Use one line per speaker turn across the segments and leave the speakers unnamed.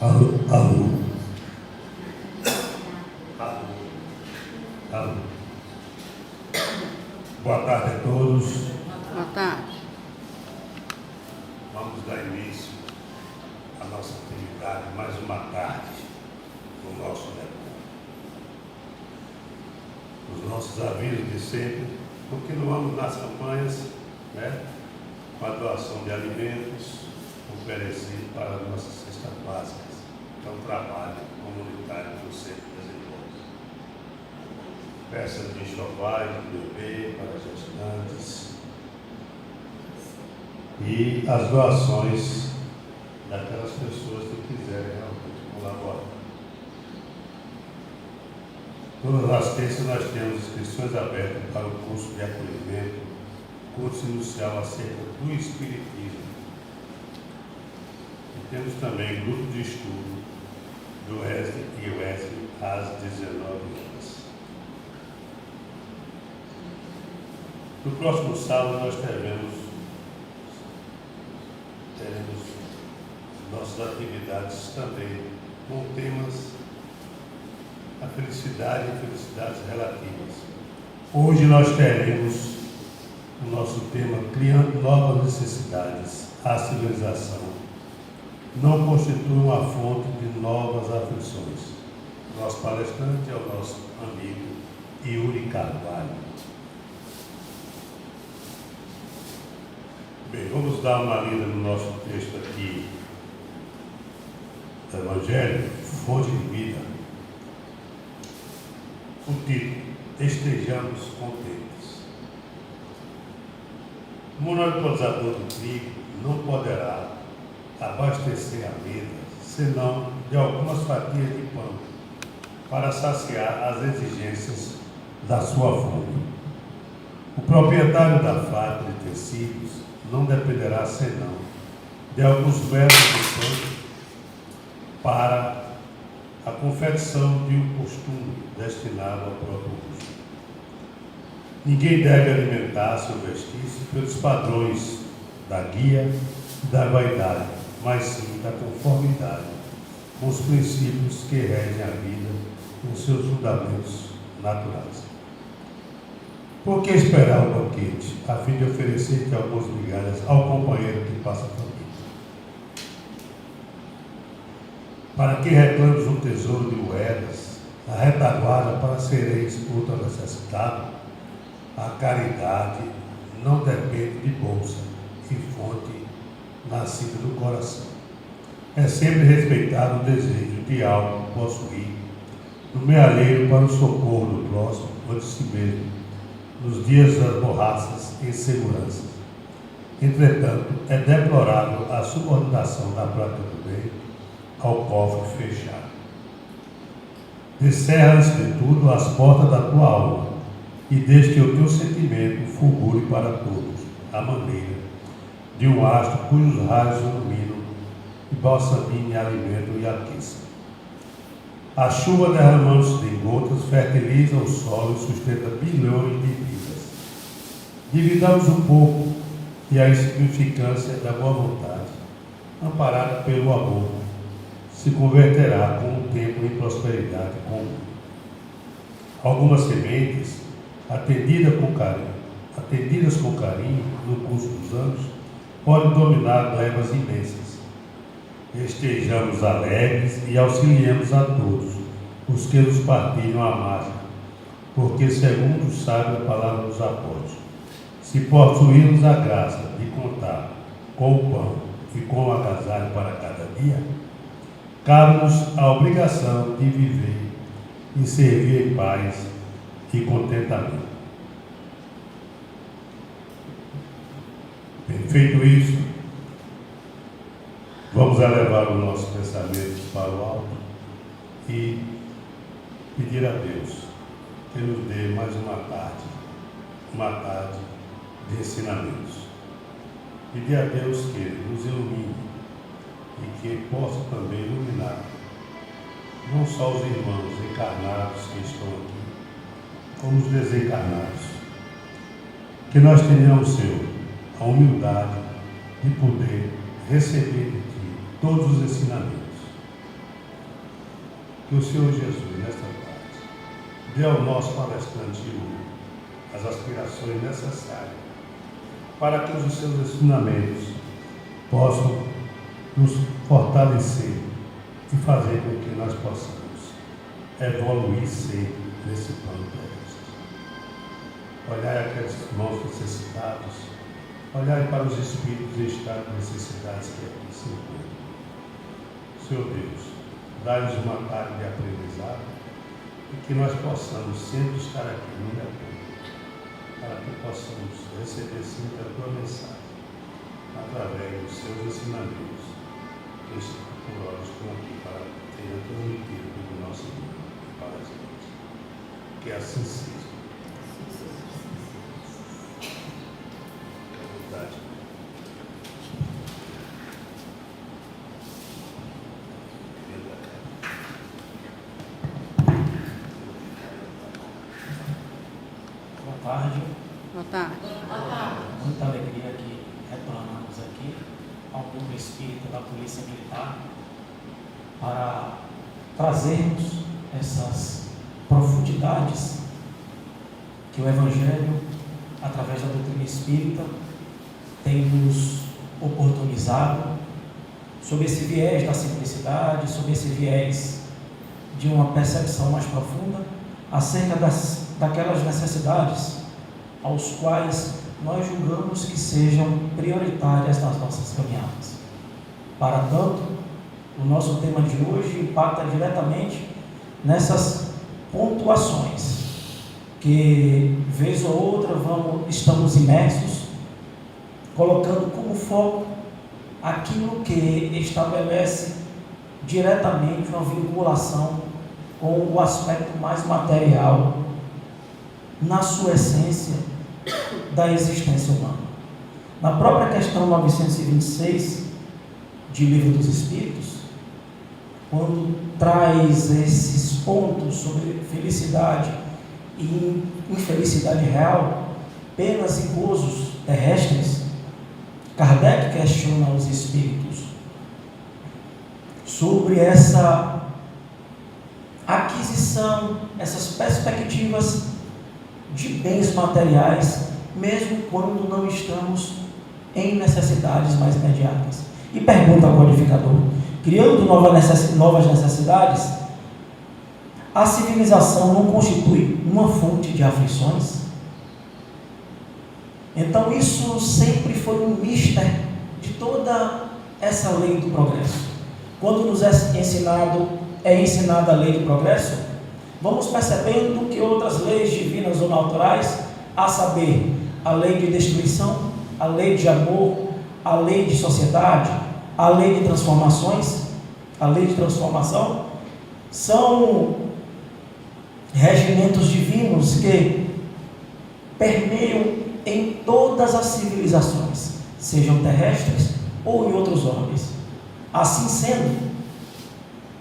Alô, alô. Alô, alô. Boa tarde a todos.
Boa tarde.
Vamos dar início à nossa atividade, mais uma tarde no nosso depósito. Os nossos avisos de sempre, continuamos nas campanhas, com a doação de alimentos oferecidos para as nossas cestas básicas, que é um trabalho comunitário do Centro das Idosos. Peças de enxoval, de bebê para gestantes e as doações daquelas pessoas que quiserem realmente colaborar. Todas as terças nós temos inscrições abertas para o curso de acolhimento, curso inicial acerca do Espiritismo. E temos também grupo de estudo do Wesley e Wesley às 19 horas. No próximo sábado nós teremos nossas atividades também com temas a felicidade e felicidades relativas. Hoje nós teremos o nosso tema Criando Novas Necessidades. A civilização não constitui uma fonte de novas aflições. Nosso palestrante é o nosso amigo Yuri Carvalho. Bem, vamos dar uma lida no nosso texto aqui do Evangelho, Fonte de Vida. O título: Estejamos contentes. O monopolizador do trigo não poderá abastecer a mesa, senão de algumas fatias de pão, para saciar as exigências da sua fome. O proprietário da fábrica de tecidos não dependerá senão de alguns metros de pão para a confecção de um costume destinado ao próprio uso. Ninguém deve alimentar-se ou vestir-se pelos padrões da guia e da vaidade, mas sim da conformidade com os princípios que regem a vida nos seus fundamentos naturais. Por que esperar o banquete, a fim de oferecer-te algumas migalhas ao companheiro que passa por mim? Para que reclames um tesouro de moedas, a retaguarda para sereis outro necessitado? A caridade não depende de bolsa e fonte nascida do coração. É sempre respeitado o desejo de algo possuir, no mealheiro para o socorro do próximo ou de si mesmo, nos dias das borraças e inseguranças. Entretanto, é deplorável a subordinação da prática do bem ao cofre fechado. Descerra, antes de tudo, as portas da tua alma e deixe que o teu sentimento fulgure para todos, à maneira de um astro cujos raios iluminam e balsaminem, alimentam e aqueçam. A chuva, derramando-se em gotas, fertiliza o solo e sustenta bilhões de vidas. Dividamos um pouco e a insignificância da boa vontade, amparada pelo amor, se converterá com o tempo em prosperidade comum. Algumas sementes, atendidas com carinho no curso dos anos, podem dominar glebas imensas. Estejamos alegres e auxiliemos a todos os que nos partilham a margem, porque, segundo sabe a palavra dos apóstolos, se possuirmos a graça de contar com o pão e com o agasalho para cada dia, cabe-nos a obrigação de viver e servir em paz e contentamento. Bem, feito isso, vamos elevar os nossos pensamentos para o alto e pedir a Deus que nos dê mais uma tarde de ensinamentos. Pedir a Deus que nos ilumine e que possa também iluminar não só os irmãos encarnados que estão aqui, como os desencarnados. Que nós tenhamos, Senhor, a humildade de poder receber de Ti todos os ensinamentos que o Senhor Jesus, nesta tarde, dê ao nosso palestrante hoje as aspirações necessárias para que os seus ensinamentos possam nos fortalecer e fazer com que nós possamos evoluir sempre nesse plano terrestre. Olhar aqueles irmãos necessitados, olhar para os espíritos em estado de necessidades que aqui se encontram. Senhor Deus, dá-nos uma tarde de aprendizado e que nós possamos sempre estar aqui no tempo, para que possamos receber sempre a tua mensagem através dos seus ensinamentos, que estão por horas estão aqui para ter transmitido do nosso mundo para as gente. Que assim seja. É verdade.
Boa tarde.
Boa tarde.
Muita alegria que retornamos aqui ao Grupo Espírita da Polícia Militar para trazermos essas profundidades que o Evangelho, através da doutrina espírita, tem nos oportunizado sob esse viés da simplicidade, sob esse viés de uma percepção mais profunda acerca daquelas necessidades aos quais nós julgamos que sejam prioritárias nas nossas caminhadas. Para tanto, o nosso tema de hoje impacta diretamente nessas pontuações que, vez ou outra, estamos imersos, colocando como foco aquilo que estabelece diretamente uma vinculação com o aspecto mais material, na sua essência, da existência humana. Na própria questão 926 de Livro dos Espíritos, quando traz esses pontos sobre felicidade e infelicidade real, penas e gozos terrestres, Kardec questiona os espíritos sobre essa aquisição, essas perspectivas de bens materiais, mesmo quando não estamos em necessidades mais imediatas. E pergunta ao codificador: criando novas necessidades, a civilização não constitui uma fonte de aflições? Então isso sempre foi um mister de toda essa lei do progresso. Quando nos é ensinada a lei do progresso, vamos percebendo que outras leis divinas ou naturais, a saber, a lei de destruição, a lei de amor, a lei de sociedade, a lei de transformações, a lei de transformação, são regimentos divinos que permeiam em todas as civilizações, sejam terrestres ou em outros orbes. Assim sendo,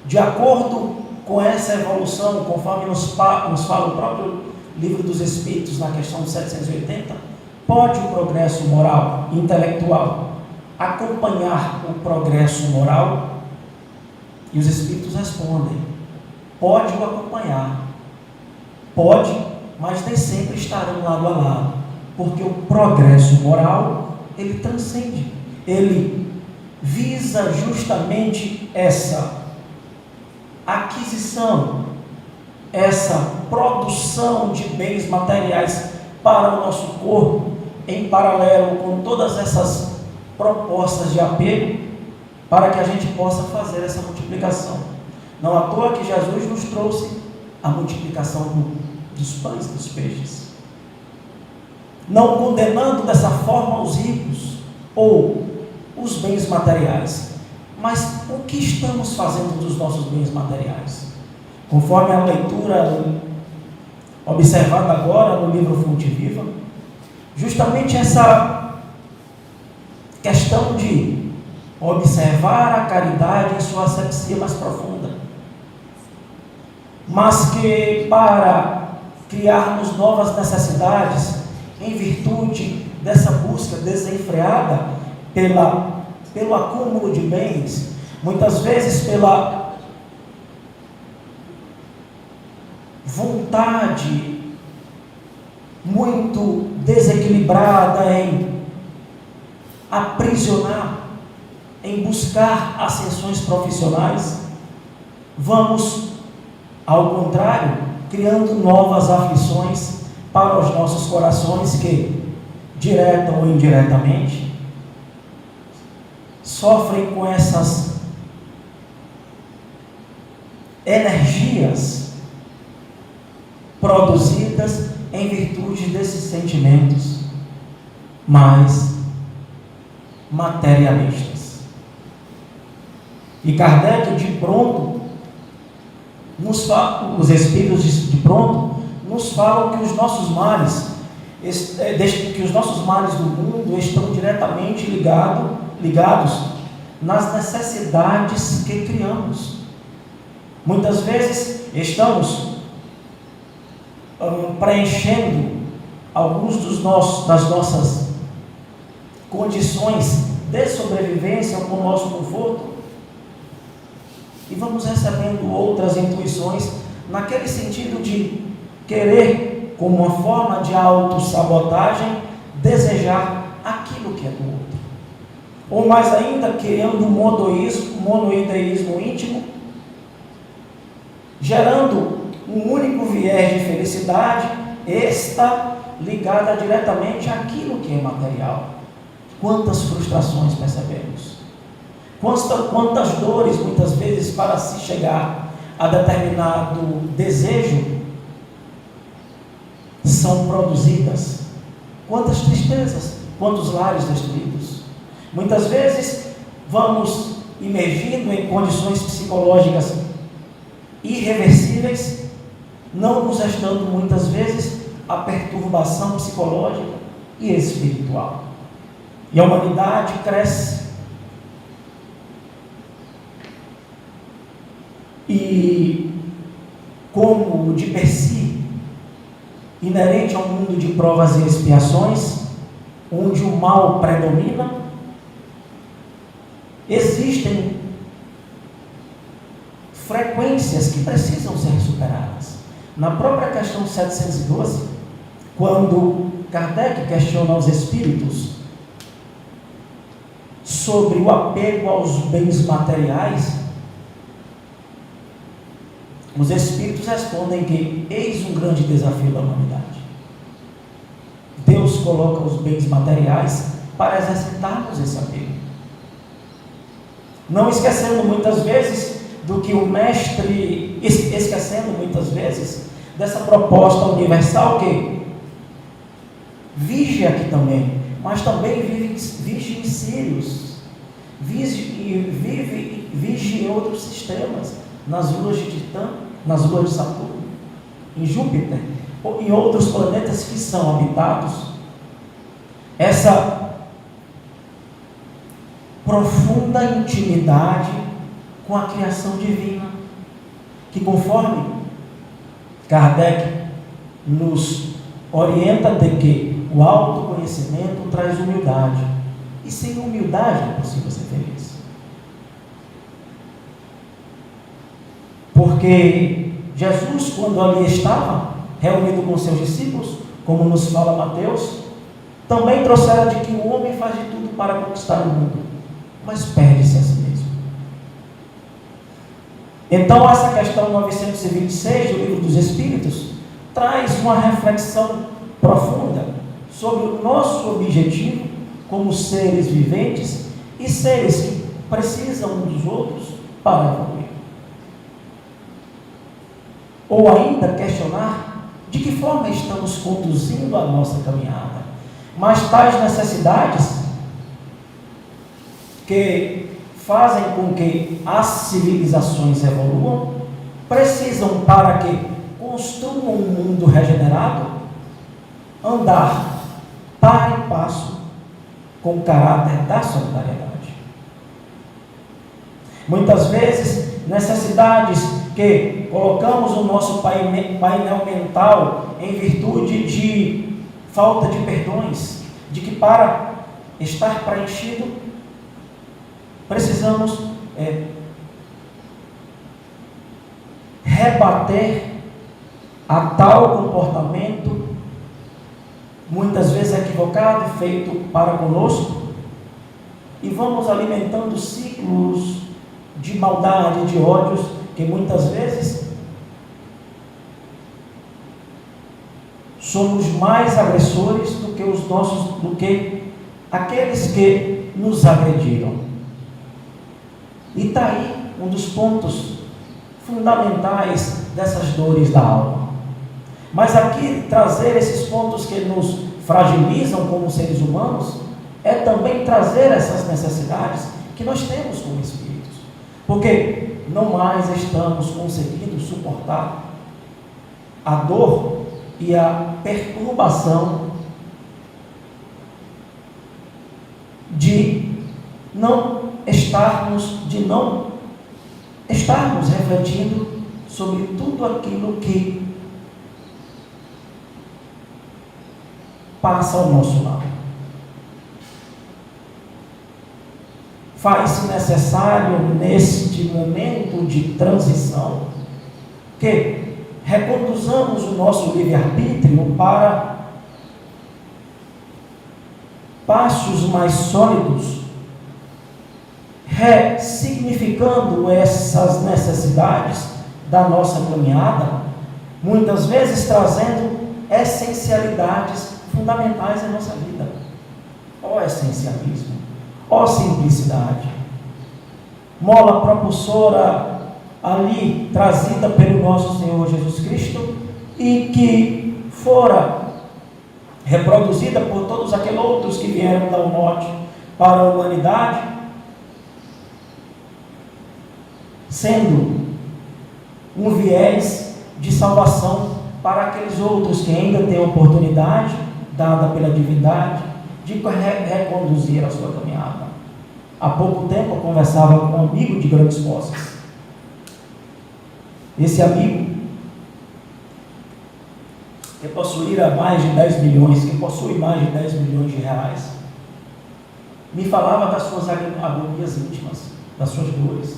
de acordo com essa evolução, conforme nos fala o próprio Livro dos Espíritos, na questão 780, pode o progresso moral e intelectual acompanhar o progresso moral? E os Espíritos respondem: pode o acompanhar. Pode, mas nem sempre estarão lado a lado, porque o progresso moral, ele transcende, ele visa justamente essa aquisição, essa produção de bens materiais para o nosso corpo, em paralelo com todas essas propostas de apego, para que a gente possa fazer essa multiplicação. Não à toa que Jesus nos trouxe a multiplicação dos pães e dos peixes, não condenando dessa forma os ricos ou os bens materiais, mas o que estamos fazendo dos nossos bens materiais? Conforme a leitura observada agora no livro Fonte Viva, justamente essa questão de observar a caridade em sua asepsia mais profunda, mas que para criarmos novas necessidades, em virtude dessa busca desenfreada pelo acúmulo de bens, muitas vezes pela vontade muito desequilibrada em aprisionar, em buscar ascensões profissionais, vamos, ao contrário, criando novas aflições para os nossos corações que, direta ou indiretamente, sofrem com essas energias produzidas em virtude desses sentimentos mais materialistas. E Kardec, de pronto, os espíritos de pronto nos falam que os nossos males, do mundo estão diretamente ligados nas necessidades que criamos. Muitas vezes estamos preenchendo alguns das nossas condições de sobrevivência com o nosso conforto e vamos recebendo outras intuições naquele sentido de querer, como uma forma de autossabotagem, desejar aquilo que é do outro. Ou mais ainda, criando um monoideísmo íntimo, gerando um único viés de felicidade, esta ligada diretamente àquilo que é material. Quantas frustrações percebemos? Quantas dores, muitas vezes, para se chegar a determinado desejo, são produzidas? Quantas tristezas, quantos lares destruídos? Muitas vezes, vamos imergindo em condições psicológicas irreversíveis, não nos restando muitas vezes a perturbação psicológica e espiritual. E a humanidade cresce e, como de per si, inerente ao mundo de provas e expiações, onde o mal predomina, existem frequências que precisam ser superadas. Na própria questão 712, quando Kardec questiona os espíritos sobre o apego aos bens materiais, os espíritos respondem que eis um grande desafio da humanidade. Deus coloca os bens materiais para exercitarmos esse apego. Não esquecendo muitas vezes do que o mestre, esquecendo muitas vezes dessa proposta universal que vige aqui também, mas também vige em Sírios, vige em outros sistemas, nas luas de Titã, nas luas de Saturno, em Júpiter, ou em outros planetas que são habitados. Essa profunda intimidade com a criação divina, que conforme Kardec nos orienta de que o autoconhecimento traz humildade, e sem humildade é possível ser feliz. Porque Jesus, quando ali estava, reunido com seus discípulos, como nos fala Mateus, também trouxera de que o homem faz de tudo para conquistar o mundo, mas perde-se a si mesmo. Então, essa questão 926 do Livro dos Espíritos traz uma reflexão profunda sobre o nosso objetivo como seres viventes e seres que precisam uns dos outros para evoluir. Ou ainda questionar de que forma estamos conduzindo a nossa caminhada. Mas tais necessidades que fazem com que as civilizações evoluam, precisam, para que construam um mundo regenerado, andar par e passo com o caráter da solidariedade. Muitas vezes, necessidades que colocamos o nosso painel mental em virtude de falta de perdões, de que para estar preenchido, precisamos rebater a tal comportamento, muitas vezes equivocado, feito para conosco, e vamos alimentando ciclos de maldade, de ódios, que muitas vezes somos mais agressores do que aqueles que nos agrediram. E está aí um dos pontos fundamentais dessas dores da alma. Mas aqui trazer esses pontos que nos fragilizam como seres humanos é também trazer essas necessidades que nós temos como espíritos, porque não mais estamos conseguindo suportar a dor e a perturbação de não estarmos refletindo sobre tudo aquilo que passa ao nosso lado. Faz-se necessário, neste momento de transição, que reconduzamos o nosso livre-arbítrio para passos mais sólidos, ressignificando essas necessidades da nossa caminhada, muitas vezes trazendo essencialidades fundamentais em nossa vida. Ó essencialismo, ó simplicidade, mola propulsora ali trazida pelo nosso Senhor Jesus Cristo e que fora reproduzida por todos aqueles outros que vieram dar o norte para a humanidade, sendo um viés de salvação para aqueles outros que ainda têm a oportunidade dada pela divindade de reconduzir a sua caminhada. Há pouco tempo eu conversava com um amigo de grandes posses. Esse amigo, que possuía mais de 10 milhões, que possui mais de 10 milhões de reais, me falava das suas agonias íntimas, das suas dores.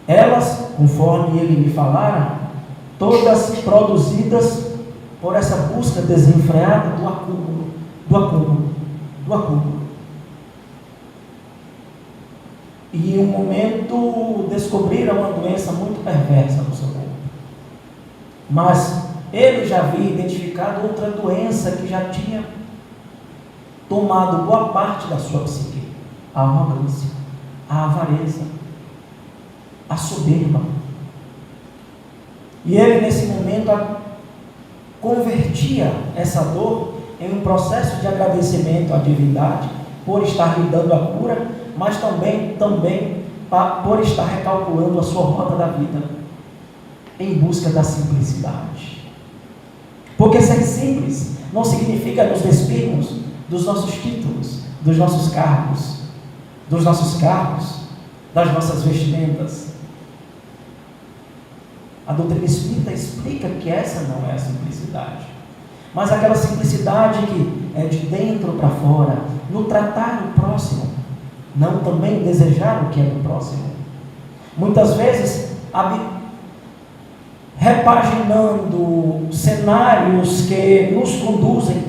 Elas, conforme ele me falara, todas produzidas por essa busca desenfreada do acúmulo. E em um momento descobriram uma doença muito perversa no seu corpo. Mas ele já havia identificado outra doença que já tinha tomado boa parte da sua psique: a arrogância, a avareza, a soberba. E ele nesse momento convertia essa dor em um processo de agradecimento à divindade por estar lhe dando a cura, mas também por estar recalculando a sua rota da vida em busca da simplicidade. Porque ser simples não significa nos despirmos dos nossos títulos, dos nossos cargos, das nossas vestimentas. A doutrina espírita explica que essa não é a simplicidade, mas aquela simplicidade que é de dentro para fora, no tratar o próximo, não também desejar o que é do próximo. Muitas vezes, repaginando cenários que nos conduzem,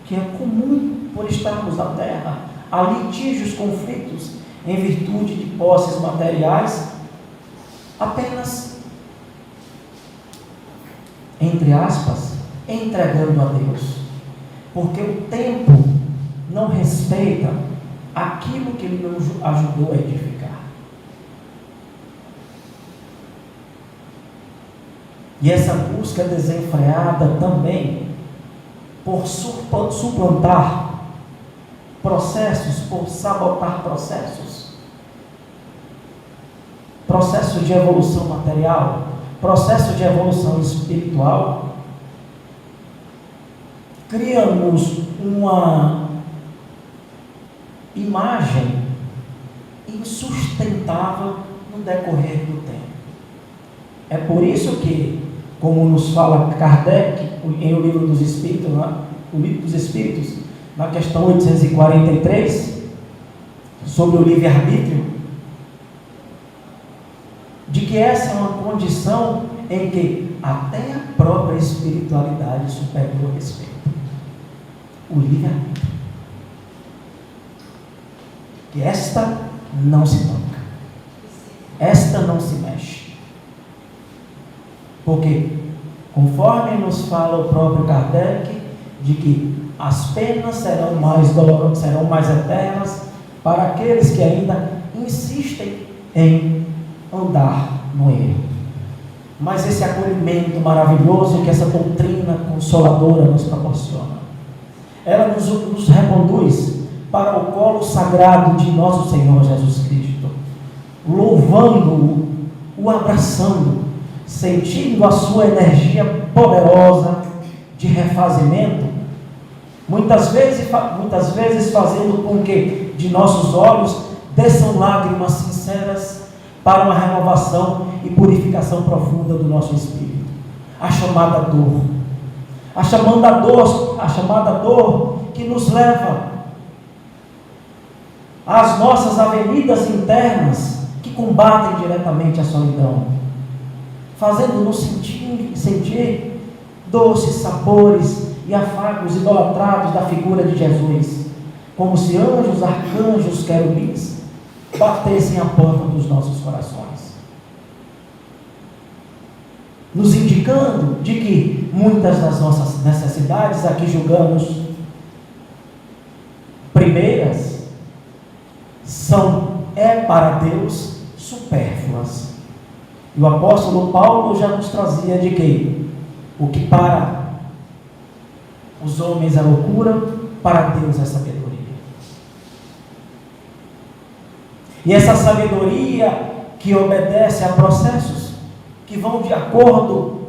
que é comum por estarmos na Terra, a litígios, conflitos, em virtude de posses materiais, apenas, entre aspas, entregando a Deus, porque o tempo não respeita aquilo que Ele nos ajudou a edificar. E essa busca desenfreada também por suplantar processos, por sabotar processos de evolução material, processo de evolução espiritual, criamos uma imagem insustentável no decorrer do tempo. É por isso que, como nos fala Kardec em O Livro dos Espíritos, o Livro dos Espíritos, na questão 843, sobre o livre-arbítrio, de que essa é uma condição em que até a própria espiritualidade superior respeita. O livre-arbítrio. Que esta não se toca. Esta não se mexe. Porque, conforme nos fala o próprio Kardec, de que as penas serão mais dolorosas, serão mais eternas para aqueles que ainda insistem em andar no erro. Mas esse acolhimento maravilhoso que essa doutrina consoladora nos proporciona, ela nos reconduz para o colo sagrado de nosso Senhor Jesus Cristo, louvando-o, o abraçando, sentindo a sua energia poderosa de refazimento, muitas vezes fazendo com que de nossos olhos desçam lágrimas sinceras para uma renovação e purificação profunda do nosso espírito. A chamada dor, a chamada dor que nos leva às nossas avenidas internas que combatem diretamente a solidão, fazendo-nos sentir doces sabores e afagos idolatrados da figura de Jesus, como se anjos, arcanjos, querubins batessem a porta dos nossos corações, nos indicando de que muitas das nossas necessidades, aqui julgamos primeiras, são para Deus supérfluas. E o apóstolo Paulo já nos trazia de que o que para os homens é loucura, para Deus é sabedoria. E essa sabedoria que obedece a processos que vão de acordo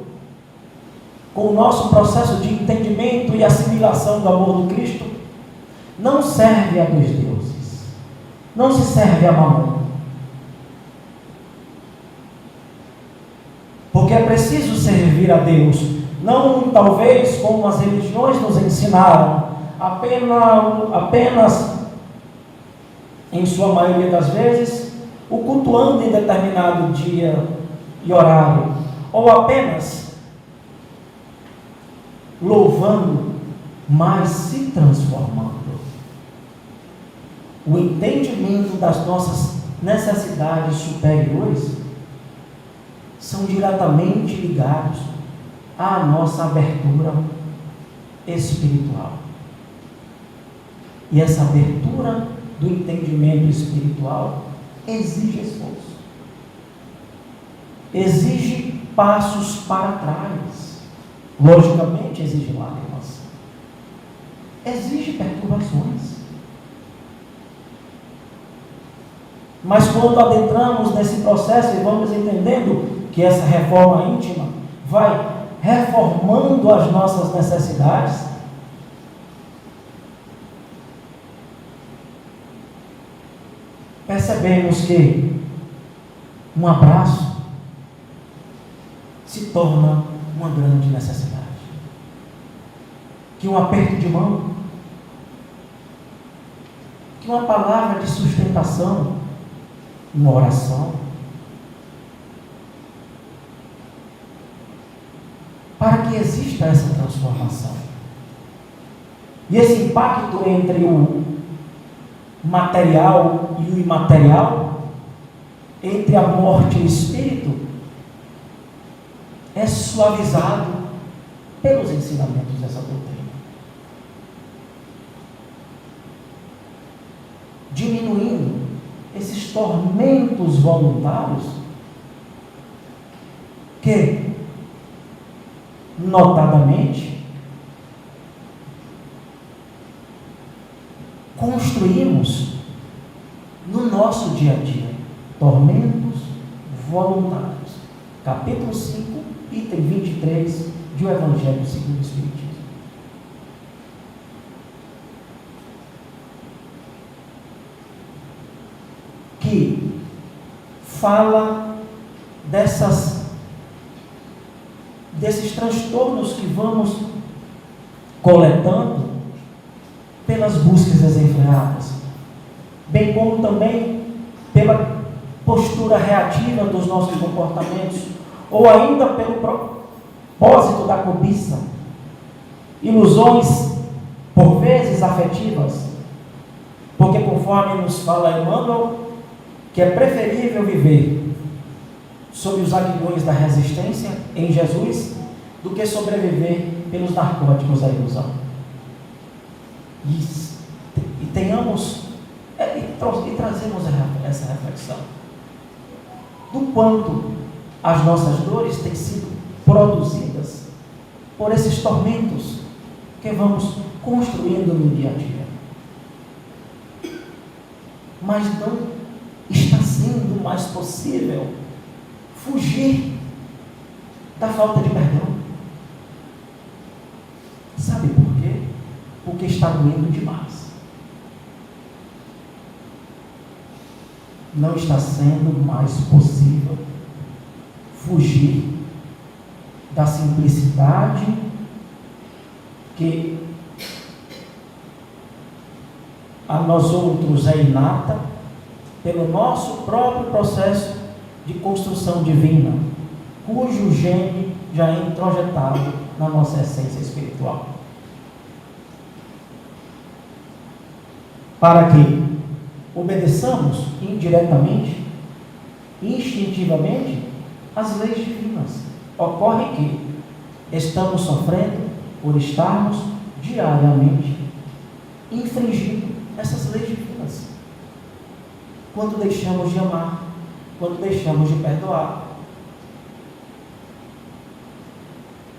com o nosso processo de entendimento e assimilação do amor do Cristo, não serve a dois deuses, não se serve a Mamon. Porque é preciso servir a Deus, não talvez como as religiões nos ensinaram, apenas em sua maioria das vezes, o cultuando em determinado dia e horário, ou apenas louvando, mas se transformando. O entendimento das nossas necessidades superiores são diretamente ligados à nossa abertura espiritual. E essa abertura do entendimento espiritual exige esforço, exige passos para trás, logicamente exige lágrimas, exige perturbações. Mas quando adentramos nesse processo e vamos entendendo que essa reforma íntima vai reformando as nossas necessidades, percebemos que um abraço se torna uma grande necessidade, que um aperto de mão, que uma palavra de sustentação, uma oração, para que exista essa transformação. E esse impacto entre o material e o imaterial, entre a morte e o espírito, é suavizado pelos ensinamentos dessa doutrina, diminuindo esses tormentos voluntários que, notadamente, construímos no nosso dia a dia. Tormentos voluntários. Capítulo 5, item 23 de O Evangelho segundo o Espiritismo. Que fala desses transtornos que vamos coletando pelas buscas desenfreadas, bem como também pela postura reativa dos nossos comportamentos, ou ainda pósito da cobiça, ilusões, por vezes afetivas, porque conforme nos fala Emmanuel, que é preferível viver sob os aguilhões da resistência em Jesus, do que sobreviver pelos narcóticos da ilusão. E tenhamos, e trazemos essa reflexão, do quanto as nossas dores têm sido produzidas por esses tormentos que vamos construindo no dia a dia. Mas não está sendo mais possível fugir da falta de perdão. Sabe por quê? Porque está doendo demais. Não está sendo mais possível fugir da simplicidade que a nós outros é inata pelo nosso próprio processo de construção divina, cujo gene já é introjetado na nossa essência espiritual. Para que obedeçamos indiretamente, instintivamente, as leis divinas. Ocorre que estamos sofrendo por estarmos diariamente infringindo essas leis divinas. Quando deixamos de amar, quando deixamos de perdoar,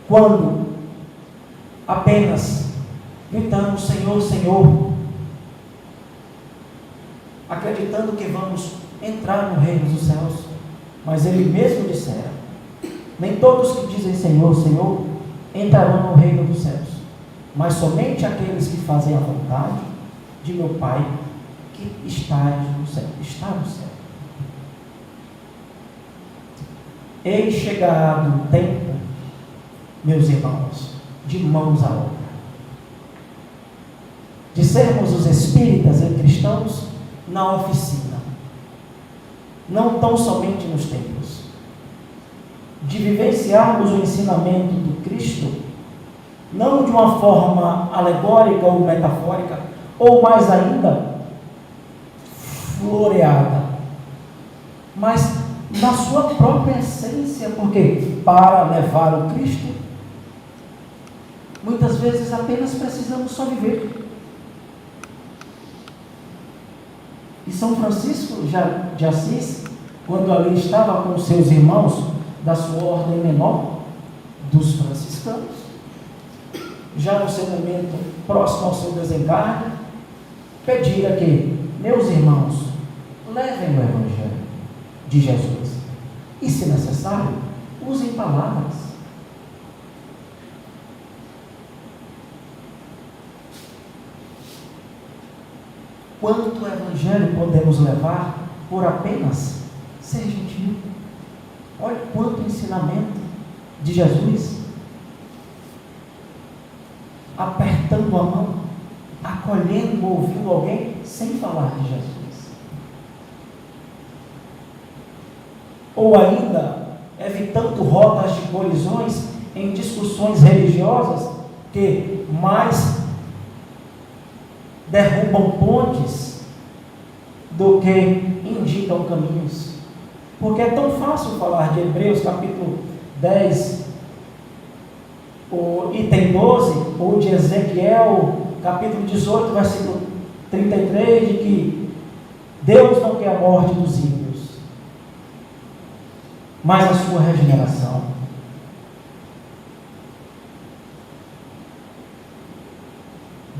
quando apenas gritamos Senhor, Senhor, acreditando que vamos entrar no reino dos céus, mas Ele mesmo dissera: nem todos que dizem Senhor, Senhor entrarão no reino dos céus, mas somente aqueles que fazem a vontade de meu Pai que está no céu. Eis chegado o tempo, meus irmãos, de mãos à obra, de sermos os espíritas e cristãos na oficina, não tão somente nos templos, de vivenciarmos o ensinamento do Cristo, não de uma forma alegórica ou metafórica, ou mais ainda, floreada, mas na sua própria essência, porque para levar o Cristo, muitas vezes apenas precisamos só viver. E São Francisco de Assis, quando ali estava com seus irmãos da sua ordem menor, dos franciscanos, já no seu momento próximo ao seu desencarne, pedira que, meus irmãos, levem o Evangelho de Jesus e, se necessário, usem palavras. Quanto Evangelho podemos levar por apenas ser gentil? Olha quanto ensinamento de Jesus, apertando a mão, acolhendo, ouvindo alguém, sem falar de Jesus. Ou ainda, evitando rotas de colisões em discussões religiosas que mais derrubam pontes do que indicam caminhos. Porque é tão fácil falar de Hebreus capítulo 10, o item 12, ou de Ezequiel capítulo 18, versículo 33, de que Deus não quer a morte dos ímpios, mas a sua regeneração.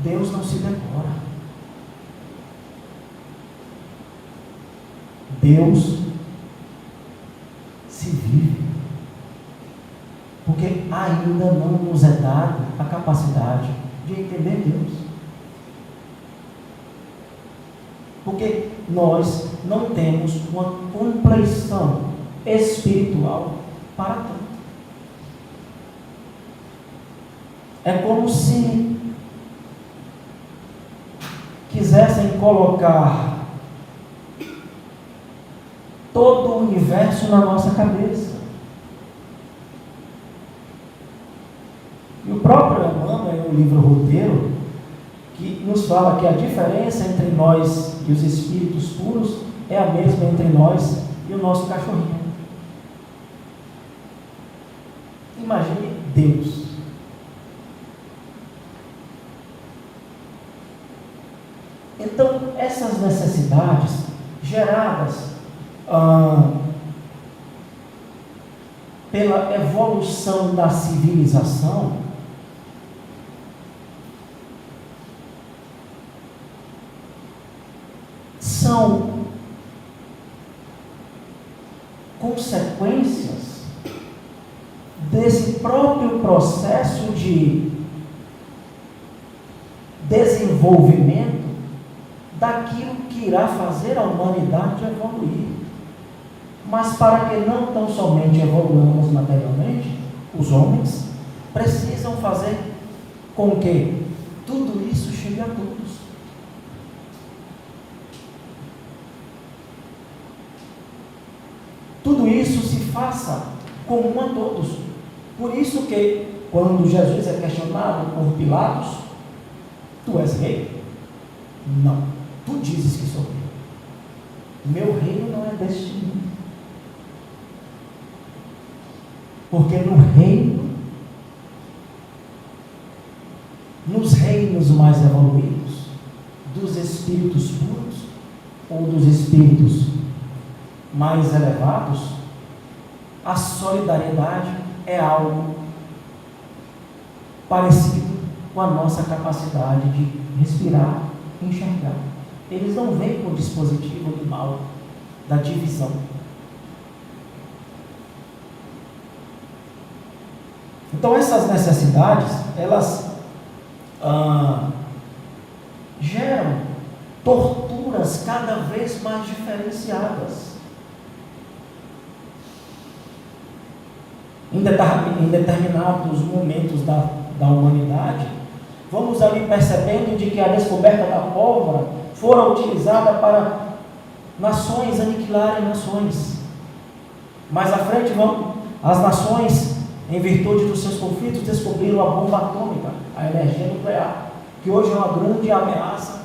Deus não se decora. Deus se vive. Porque ainda não nos é dado a capacidade de entender Deus. Porque nós não temos uma compreensão espiritual para tanto. É como se quisessem colocar todo o universo na nossa cabeça. livro Roteiro, que nos fala que a diferença entre nós e os espíritos puros é a mesma entre nós e o nosso cachorrinho. Imagine Deus. Então, essas necessidades geradas pela evolução da civilização são consequências desse próprio processo de desenvolvimento daquilo que irá fazer a humanidade evoluir. Mas para que não tão somente evoluamos materialmente, os homens precisam fazer com que tudo isso chegue a todos. Tudo isso se faça comum a todos. Por isso que, quando Jesus é questionado por Pilatos, tu és rei? Não, tu dizes que sou rei. Meu reino não é deste mundo. Porque no reino, nos reinos mais evoluídos, dos espíritos puros ou dos espíritos mais elevados, a solidariedade é algo parecido com a nossa capacidade de respirar e enxergar. Eles não vêm com o dispositivo do mal, da divisão. Então essas necessidades, elas geram torturas cada vez mais diferenciadas. Em determinados momentos da humanidade, vamos ali percebendo de que a descoberta da pólvora fora utilizada para nações aniquilarem nações. Mais à frente, as nações, em virtude dos seus conflitos, descobriram a bomba atômica, a energia nuclear, que hoje é uma grande ameaça,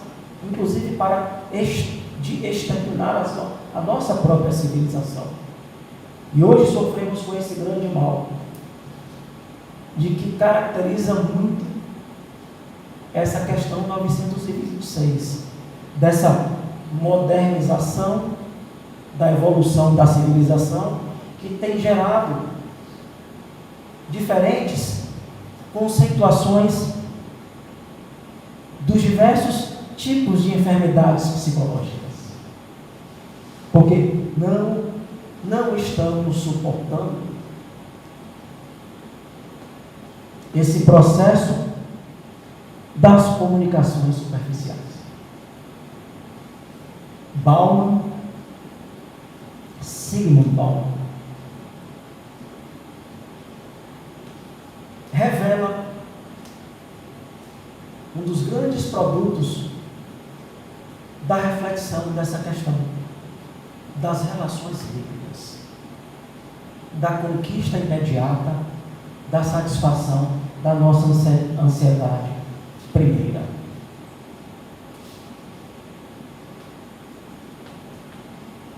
inclusive para exterminar a nossa própria civilização. E hoje sofremos com esse grande mal, de que caracteriza muito essa questão 906, dessa modernização, da evolução da civilização, que tem gerado diferentes conceituações dos diversos tipos de enfermidades psicológicas. Porque não estamos suportando esse processo das comunicações superficiais. Sigmund Bauman, revela um dos grandes produtos da reflexão dessa questão das relações líquidas, da conquista imediata, da satisfação da nossa ansiedade primeira.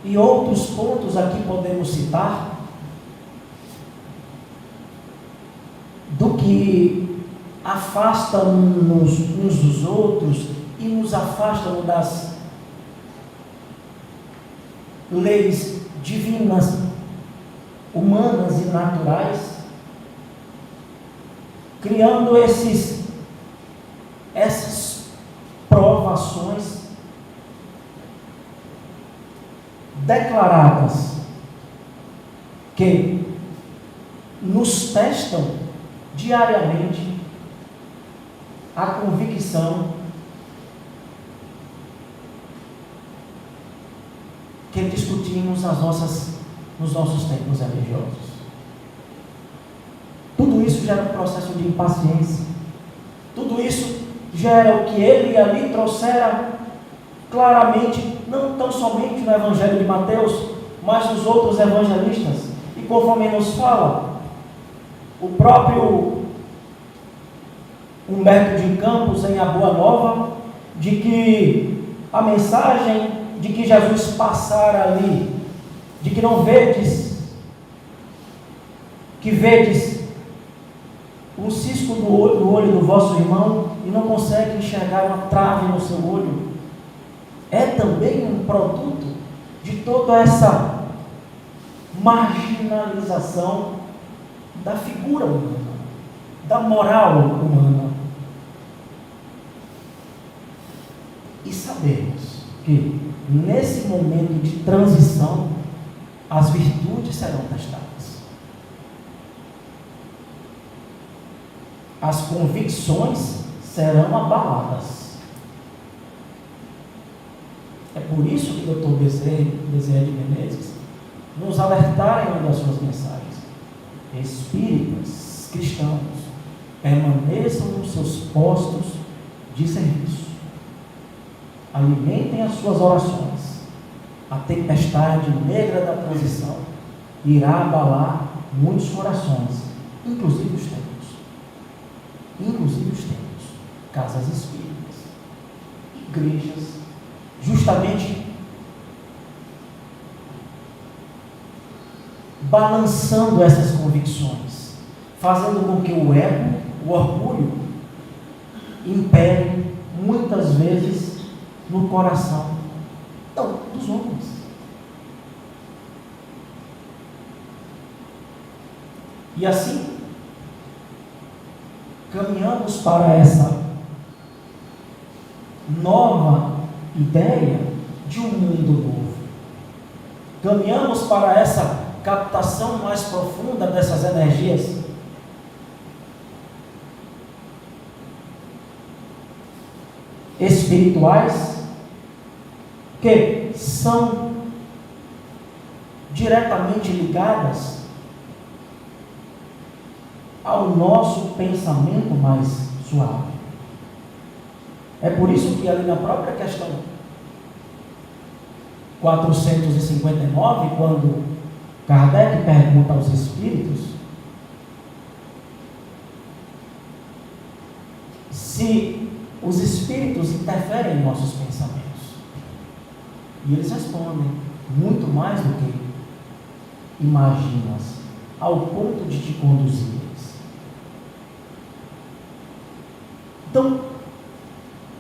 E outros pontos aqui podemos citar do que afasta-nos uns dos outros e nos afastam das leis divinas, humanas e naturais, criando essas provações declaradas que nos testam diariamente a convicção que discutimos nos nossos tempos religiosos. Tudo isso gera um processo de impaciência. Tudo isso gera o que ele ali trouxera claramente, não tão somente no Evangelho de Mateus, mas nos outros evangelistas. E conforme nos fala, o próprio Humberto de Campos, em A Boa Nova, de que a mensagem de que Jesus passara ali, de que não vedes, que vedes um cisco no olho do vosso irmão e não consegue enxergar uma trave no seu olho, é também um produto de toda essa marginalização da figura humana, da moral humana. E sabemos que nesse momento de transição as virtudes serão testadas. As convicções serão abaladas. É por isso que o Dr. Bezerra de Menezes nos alertaram em uma das suas mensagens. Espíritas, cristãos, permaneçam nos seus postos de serviço. Alimentem as suas orações. A tempestade negra da transição irá abalar muitos corações, inclusive os templos. Casas espíritas, igrejas, justamente balançando essas convicções, fazendo com que o ego, o orgulho, impere muitas vezes no coração dos homens. E assim, caminhamos para essa nova ideia de um mundo novo. Caminhamos para essa captação mais profunda dessas energias espirituais que são diretamente ligadas ao nosso pensamento mais suave. É por isso que ali na própria questão 459, quando Kardec pergunta aos espíritos se os espíritos interferem em nossos pensamentos, e eles respondem: muito mais do que imaginas, ao ponto de te conduzir. Então,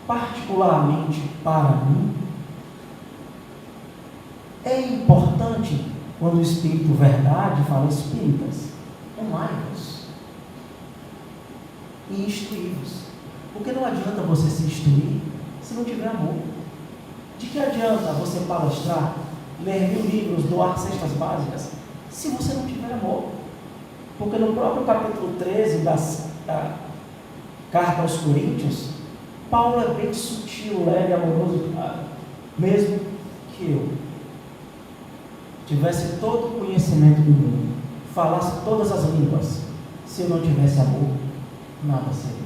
particularmente para mim, é importante quando o Espírito Verdade fala: espíritas, amai-vos e instruí-vos. Porque não adianta você se instruir se não tiver amor. De que adianta você palestrar, ler 1000 livros, doar cestas básicas, se você não tiver amor? Porque no próprio capítulo 13 da Carta aos Coríntios, Paulo é bem sutil, leve, amoroso, mesmo que eu tivesse todo o conhecimento do mundo, falasse todas as línguas, se eu não tivesse amor, nada seria.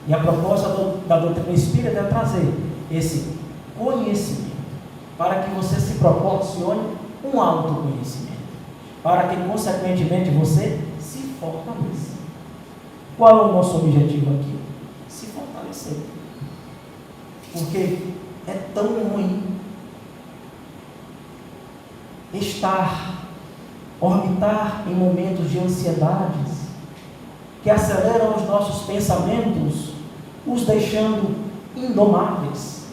E a proposta da doutrina espírita é trazer esse conhecimento, para que você se proporcione um autoconhecimento, para que, consequentemente, você se fortaleça. Qual é o nosso objetivo aqui? Se fortalecer. Porque é tão ruim orbitar em momentos de ansiedades que aceleram os nossos pensamentos, os deixando indomáveis,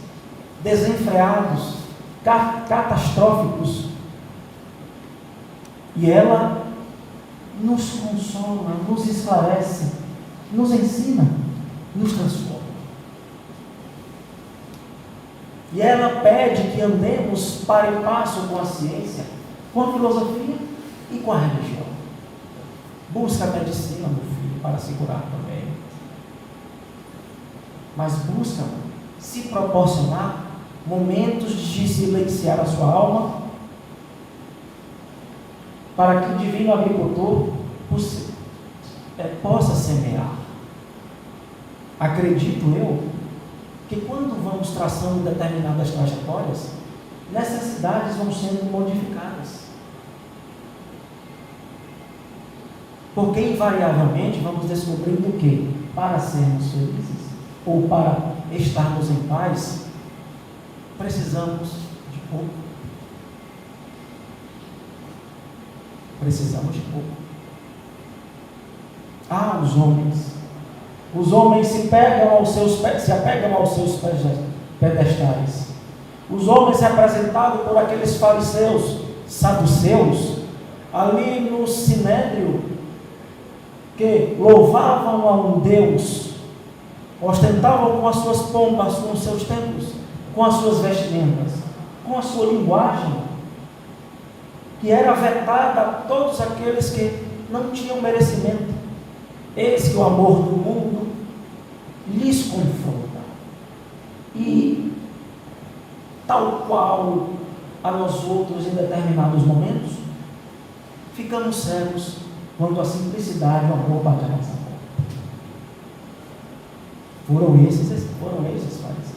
desenfreados, catastróficos. E ela nos consola, nos esclarece, nos ensina, nos transforma. E ela pede que andemos para e passo com a ciência, com a filosofia e com a religião. Busca a medicina, meu filho, para se curar também. Mas busca se proporcionar momentos de silenciar a sua alma, para que o divino agricultor possa semear. Acredito eu que quando vamos traçando determinadas trajetórias, necessidades vão sendo modificadas. Porque invariavelmente vamos descobrindo que para sermos felizes ou para estarmos em paz, precisamos de pouco. Precisamos de pouco. Os homens. Os homens se apegam aos seus pedestais. Os homens representados por aqueles fariseus, saduceus, ali no sinédrio, que louvavam a um Deus, ostentavam com as suas pompas, com os seus templos, com as suas vestimentas, com a sua linguagem, que era vetada a todos aqueles que não tinham merecimento. Eis que o amor do mundo lhes confronta. E, tal qual a nós outros em determinados momentos, ficamos cegos quando a simplicidade e o amor bate a nossa porta. Foram esses fariseus.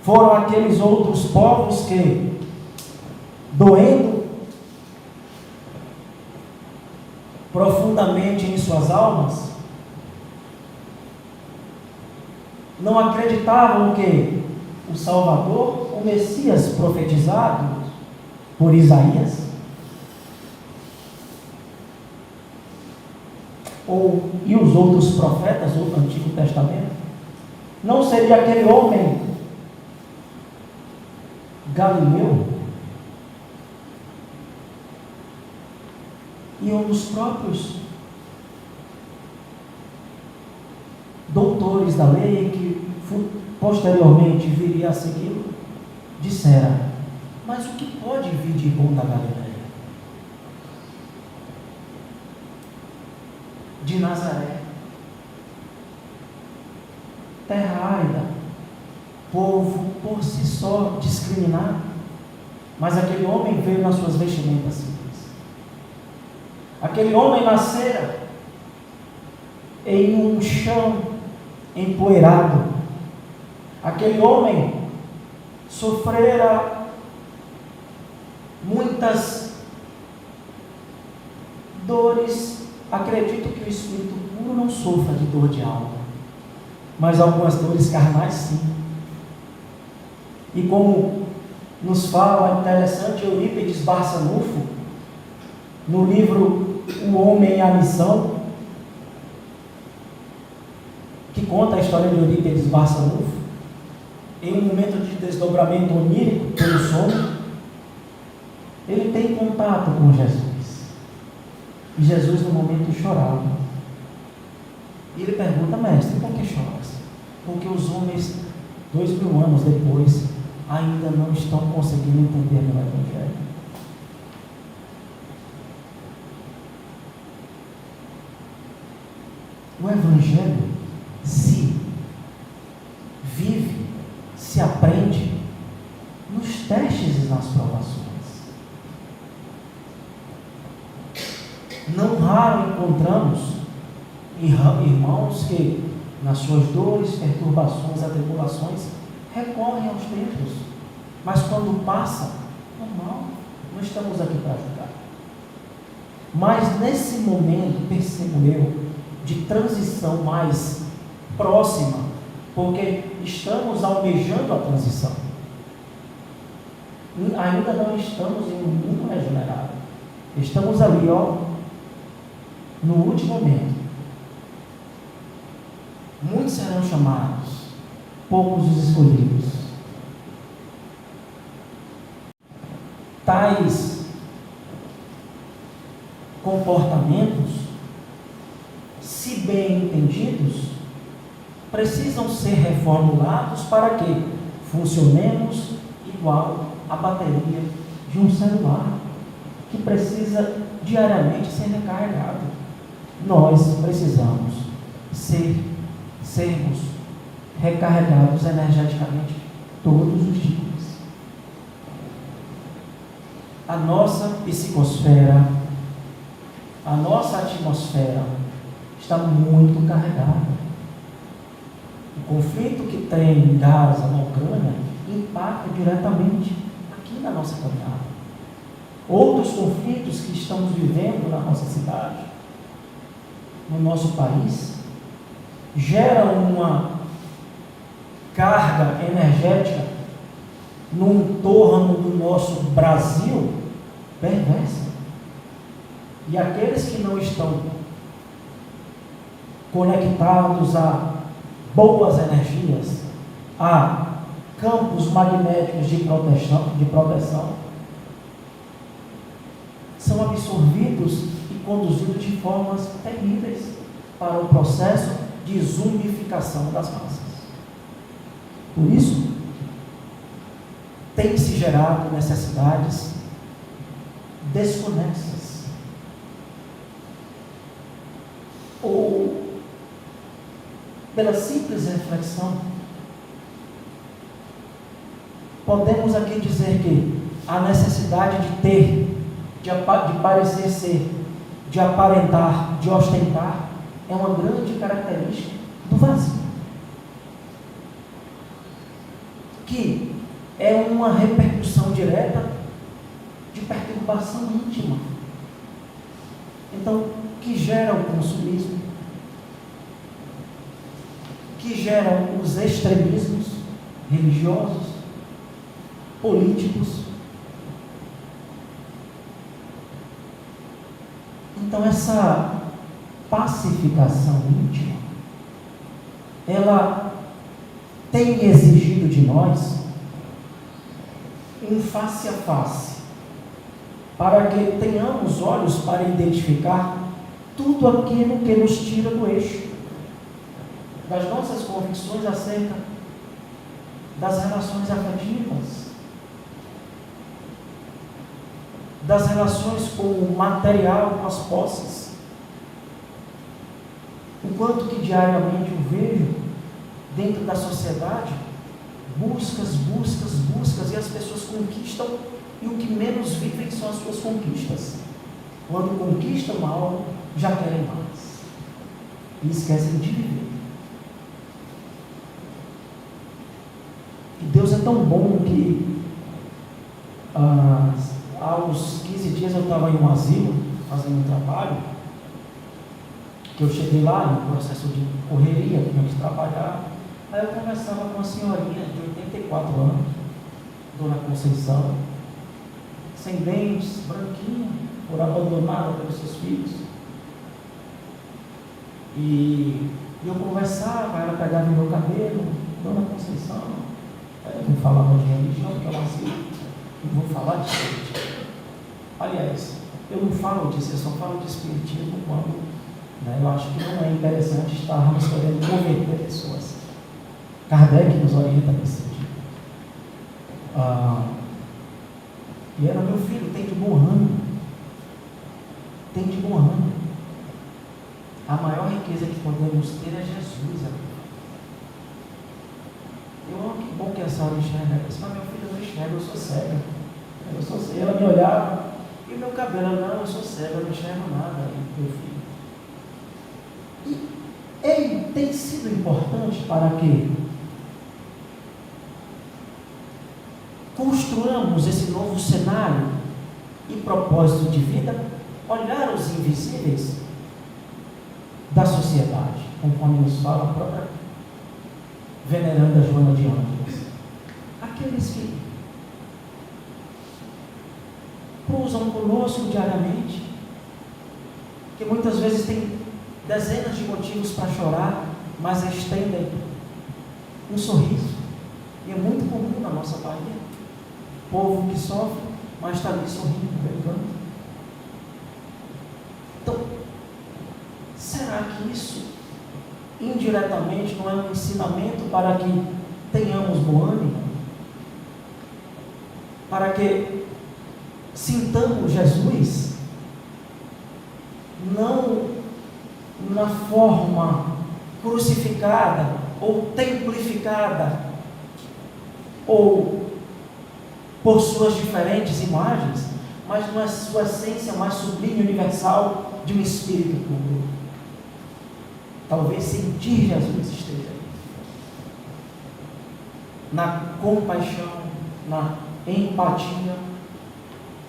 Foram aqueles outros povos que, doendo profundamente em suas almas, não acreditavam que o Salvador, o Messias profetizado por Isaías, e os outros profetas do Antigo Testamento, não seria aquele homem Galileu, e um dos próprios doutores da lei, que posteriormente viria a segui-lo, disseram: mas o que pode vir de bom da Galileia? De Nazaré, terra árida, povo por si só discriminado, mas aquele homem veio nas suas vestimentas simples. Aquele homem nascera em um chão empoeirado. Aquele homem sofrera muitas dores. Acredito que o espírito puro não sofra de dor de alma, mas algumas dores carnais sim. E como nos fala interessante Eurípides Barçanufo, no livro O Homem e a Missão, que conta a história de Eurípides Barçanufo, em um momento de desdobramento onírico pelo sono, ele tem contato com Jesus. E Jesus, no momento, chorava. E ele pergunta: mestre, por que choras? Porque os homens, 2000 anos depois, ainda não estão conseguindo entender o Evangelho. O Evangelho se vive, se aprende nos testes e nas provações. Não raro encontramos irmãos que, nas suas dores, perturbações, atribulações, recorrem aos templos, mas quando passa, normal, não estamos aqui para ajudar. Mas nesse momento, percebo eu, de transição mais próxima, porque estamos almejando a transição, ainda não estamos em um mundo regenerado, estamos ali, no último momento. Muitos serão chamados, poucos os escolhidos. Tais comportamentos, se bem entendidos, precisam ser reformulados para que funcionemos igual a bateria de um celular, que precisa diariamente ser recarregado. Nós precisamos sermos recarregados energeticamente todos os dias. A nossa psicosfera, a nossa atmosfera está muito carregada. O conflito que tem em Gaza, na Ucrânia, impacta diretamente aqui na nossa caminhada. outros conflitos que estamos vivendo na nossa cidade, no nosso país, geram uma carga energética no entorno do nosso Brasil perversa. E aqueles que não estão conectados a boas energias, a campos magnéticos de proteção, são absorvidos e conduzidos de formas terríveis para o processo de zumbificação das massas. Por isso, tem se gerado necessidades desconexas, ou pela simples reflexão, podemos aqui dizer que a necessidade de ter, de parecer ser, de aparentar, de ostentar, é uma grande característica do vazio, que é uma repercussão direta de perturbação íntima. Então, que gera o consumismo, que geram os extremismos religiosos, políticos. Então, essa pacificação íntima, ela tem exigido de nós um face a face, para que tenhamos olhos para identificar tudo aquilo que nos tira do eixo, das nossas convicções acerca das relações afetivas, das relações com o material, com as posses. O quanto que diariamente eu vejo dentro da sociedade buscas, e as pessoas conquistam, e o que menos vivem são as suas conquistas. Quando conquistam algo, já querem mais e esquecem de viver. E Deus é tão bom que há uns 15 dias eu estava em um asilo fazendo um trabalho, que eu cheguei lá no processo de correria, tinha que trabalhar. Aí eu conversava com uma senhorinha de 84 anos, Dona Conceição, sem dentes, branquinha, por abandonada pelos seus filhos. E eu conversava, ela pegava o meu cabelo, Dona Conceição, eu não falava de religião, porque ela assim, não vou falar de espiritismo. Aliás, eu não falo disso, eu só falo de espiritismo quando, eu acho que não é interessante estarmos querendo converter pessoas. Kardec nos orienta nesse sentido. E era: meu filho, tem de bom ânimo. Tem de bom ânimo. A maior riqueza que podemos ter é Jesus. Que bom que a senhora enxerga. Eu disse: mas meu filho, eu não enxergo, eu sou cega. Eu sou cega. Ela me olhava, e meu cabelo: não, eu sou cega, eu não enxergo nada, meu filho. E ele tem sido importante para que construamos esse novo cenário e propósito de vida, olhar os invisíveis da sociedade, conforme nos fala a própria veneranda Joana de Ângeles. Aqueles que cruzam conosco diariamente, que muitas vezes têm dezenas de motivos para chorar, mas estendem um sorriso. E é muito comum na nossa Bahia. Povo que sofre, mas está ali sorrindo, brincando. Então, será que isso indiretamente não é um ensinamento para que tenhamos bom ânimo? Para que sintamos Jesus não na forma crucificada ou templificada, ou por suas diferentes imagens, mas na sua essência mais sublime e universal de um espírito puro. Talvez sentir Jesus esteja aí, na compaixão, na empatia,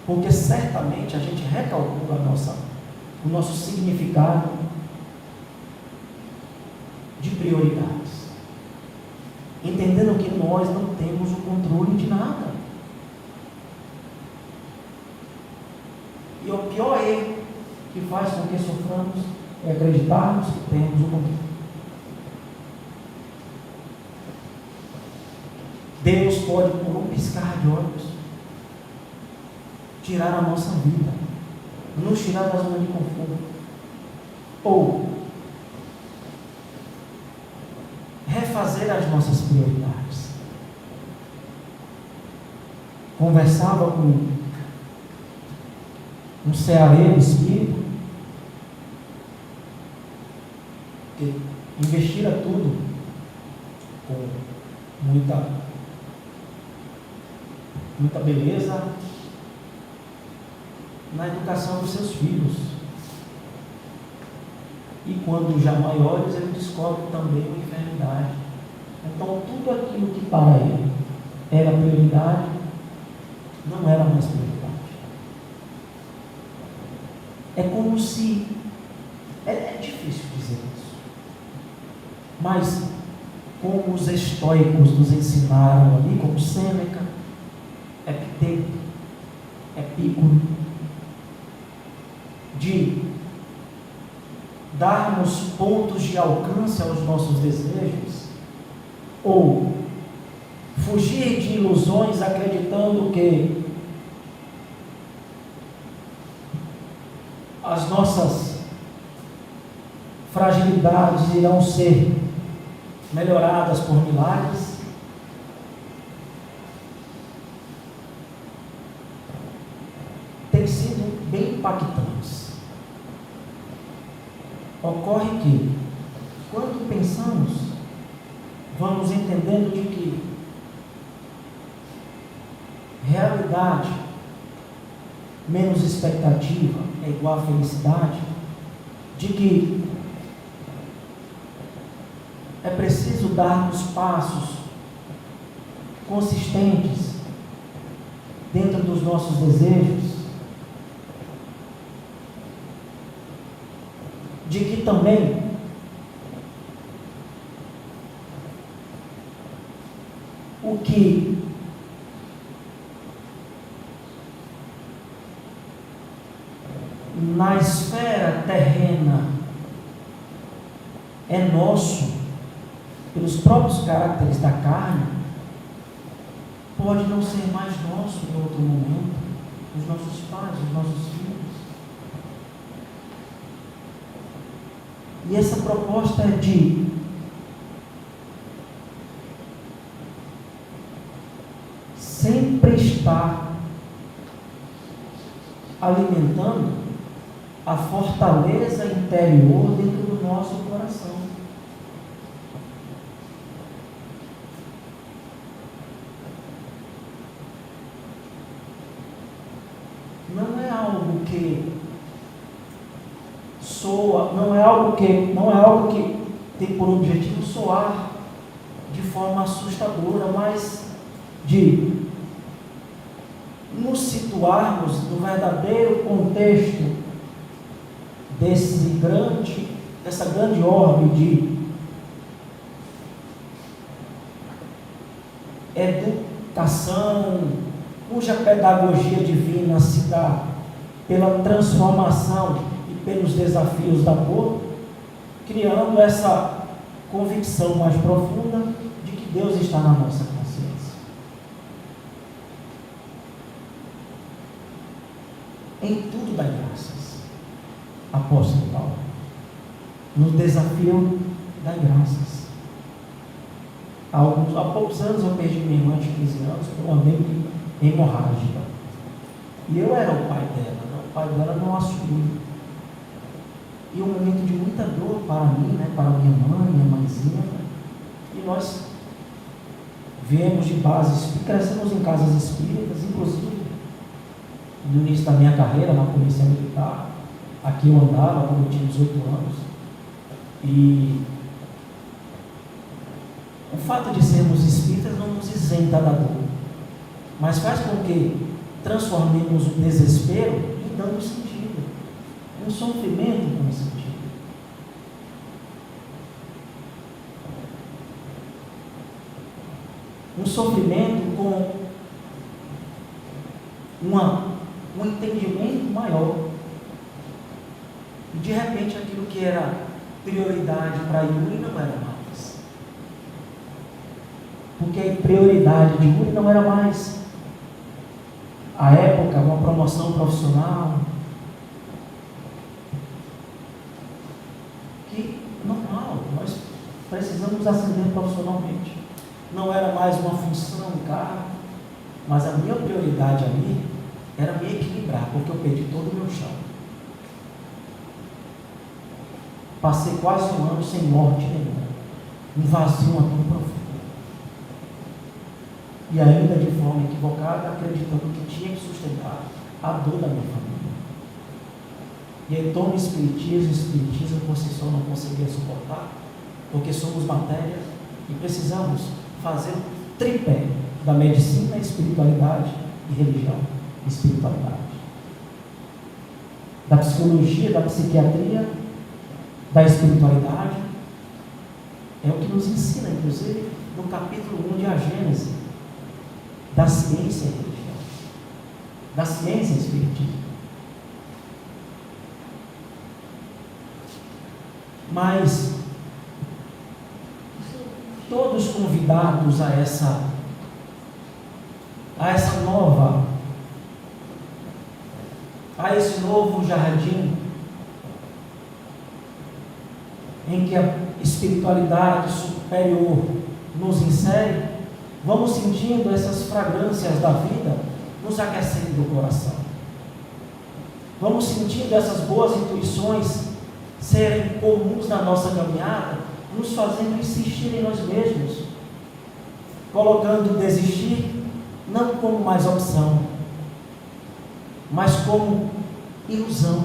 porque certamente a gente recalcula o nosso significado de prioridades, entendendo que nós não temos o controle de nada. E o pior erro que faz com que soframos é acreditarmos que temos o controle. Deus pode, por um piscar de olhos, tirar a nossa vida, nos tirar da zona de conforto, ou refazer as nossas prioridades. Conversava com um ceareiro espírita que investira tudo com muita beleza na educação dos seus filhos. E quando já maiores, ele descobre também uma enfermidade. Então, tudo aquilo que para ele era prioridade, não era mais prioridade. É como se... É difícil dizer isso. Mas, como os estoicos nos ensinaram ali, como Sêneca, Epiteto, Epicuro, de darmos pontos de alcance aos nossos desejos, ou fugir de ilusões acreditando que as nossas fragilidades irão ser melhoradas por milagres, tem sido bem impactantes. Ocorre que, quando pensamos, vamos entendendo de que realidade menos expectativa é igual a felicidade, de que é preciso darmos passos consistentes dentro dos nossos desejos, de que também o que na esfera terrena é nosso, pelos próprios caracteres da carne, pode não ser mais nosso em outro momento, os nossos pais, os nossos filhos. E essa proposta é de sempre estar alimentando a fortaleza interior dentro do nosso coração. Não é algo que soa, não é algo que tem por objetivo soar de forma assustadora, mas de nos situarmos no verdadeiro contexto dessa grande orbe de educação, cuja pedagogia divina se dá pela transformação e pelos desafios da dor, criando essa convicção mais profunda de que Deus está na nossa consciência. Em tudo dá graças, apóstolo Paulo, no desafio dá graças. Há poucos anos eu perdi minha irmã de 15 anos por uma dengue hemorrágica. E eu era o pai dela, o pai dela não assumiu. E um momento de muita dor para mim, para minha mãe, minha mãezinha. E nós viemos de bases, crescemos em casas espíritas, inclusive no início da minha carreira na Polícia Militar. Aqui eu andava quando eu tinha 18 anos. E o fato de sermos espíritas não nos isenta da dor, mas faz com que transformemos o desespero em dando sentido, um sofrimento com sentido. Um sofrimento com um entendimento maior. E de repente aquilo que era prioridade para Yuri não era mais. Porque a prioridade de Yuri não era mais à época uma promoção profissional. Que normal, nós precisamos ascender profissionalmente. Não era mais uma função, cara, mas a minha prioridade ali era me equilibrar, porque eu perdi todo o meu chão. Passei quase um ano sem morte nenhuma, um vazio tão profundo. E ainda de forma equivocada, acreditando que tinha que sustentar a dor da minha família. E aí toma o espiritismo por si só não conseguia suportar, porque somos matéria e precisamos fazer o tripé da medicina, espiritualidade e religião. Espiritualidade. Da psicologia, da psiquiatria, da espiritualidade. É o que nos ensina, inclusive, no capítulo 1 de A Gênese, da ciência e religião, da ciência e espiritismo. Mas todos convidados a esse novo jardim em que a espiritualidade superior nos insere, vamos sentindo essas fragrâncias da vida nos aquecendo do coração. Vamos sentindo essas boas intuições serem comuns na nossa caminhada, nos fazendo insistir em nós mesmos, colocando desistir não como mais opção, mas como ilusão.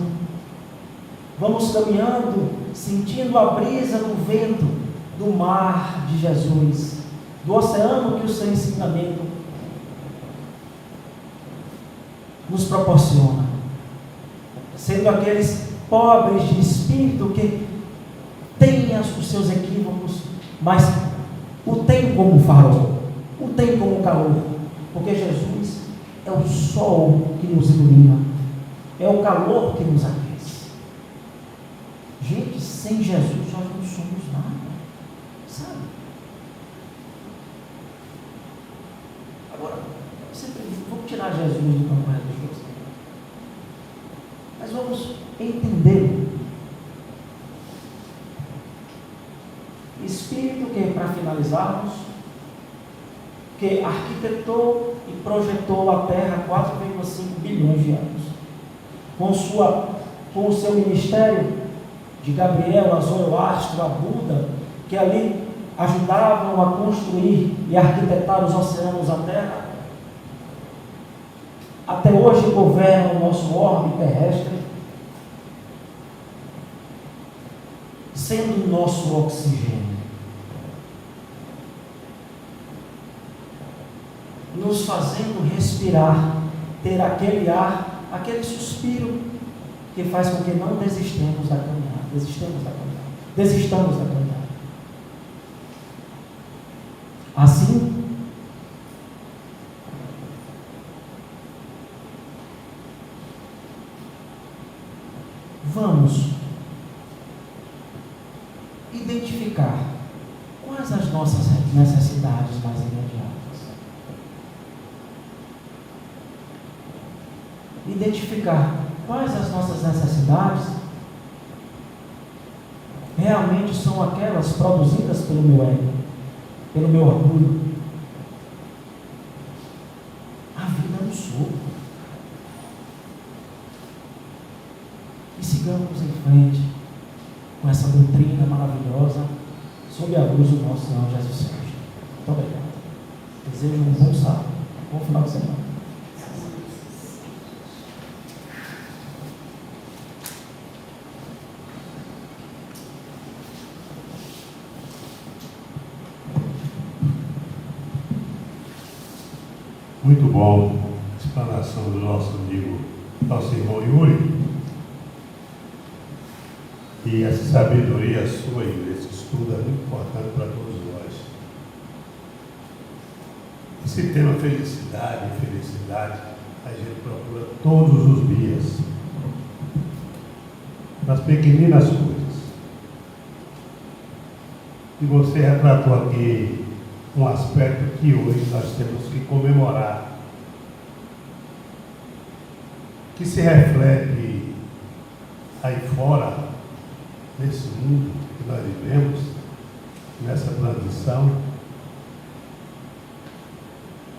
Vamos caminhando, sentindo a brisa do vento, do mar de Jesus, do oceano que o seu ensinamento nos proporciona, sendo aqueles pobres de espírito que têm os seus equívocos, mas o tem como farol, o tem como calor, porque Jesus é o sol que nos ilumina, é o calor que nos aquece. Gente, sem Jesus nós não somos nada, sabe? Agora, vamos tirar Jesus do campo religioso, mas vamos entender. Espírito que, para finalizarmos, que arquitetou e projetou a Terra há 4,5 bilhões de anos, com o seu ministério de Gabriel, a Zoroastro, a Buda, que ali ajudavam a construir e arquitetar os oceanos, a Terra, até hoje governam o nosso orbe terrestre, sendo o nosso oxigênio, nos fazendo respirar, ter aquele ar, aquele suspiro que faz com que não desistamos da caminhada, desistamos da caminhada. Assim, vamos identificar quais as nossas necessidades mais imediatas. Identificar quais as nossas necessidades realmente são aquelas produzidas pelo meu ego, pelo meu orgulho. A vida no soco. E sigamos em frente com essa doutrina maravilhosa sob a luz do nosso Senhor Jesus Cristo. Muito obrigado. Desejo um bom sábado, um bom final de semana.
Muito bom. explanação do nosso amigo, nosso irmão Yuri, e essa sabedoria sua e esse estudo é muito importante para todos nós. Esse tema felicidade, a gente procura todos os dias, nas pequeninas coisas. E você retratou aqui um aspecto que hoje nós temos que comemorar, que se reflete aí fora, nesse mundo que nós vivemos, nessa transição.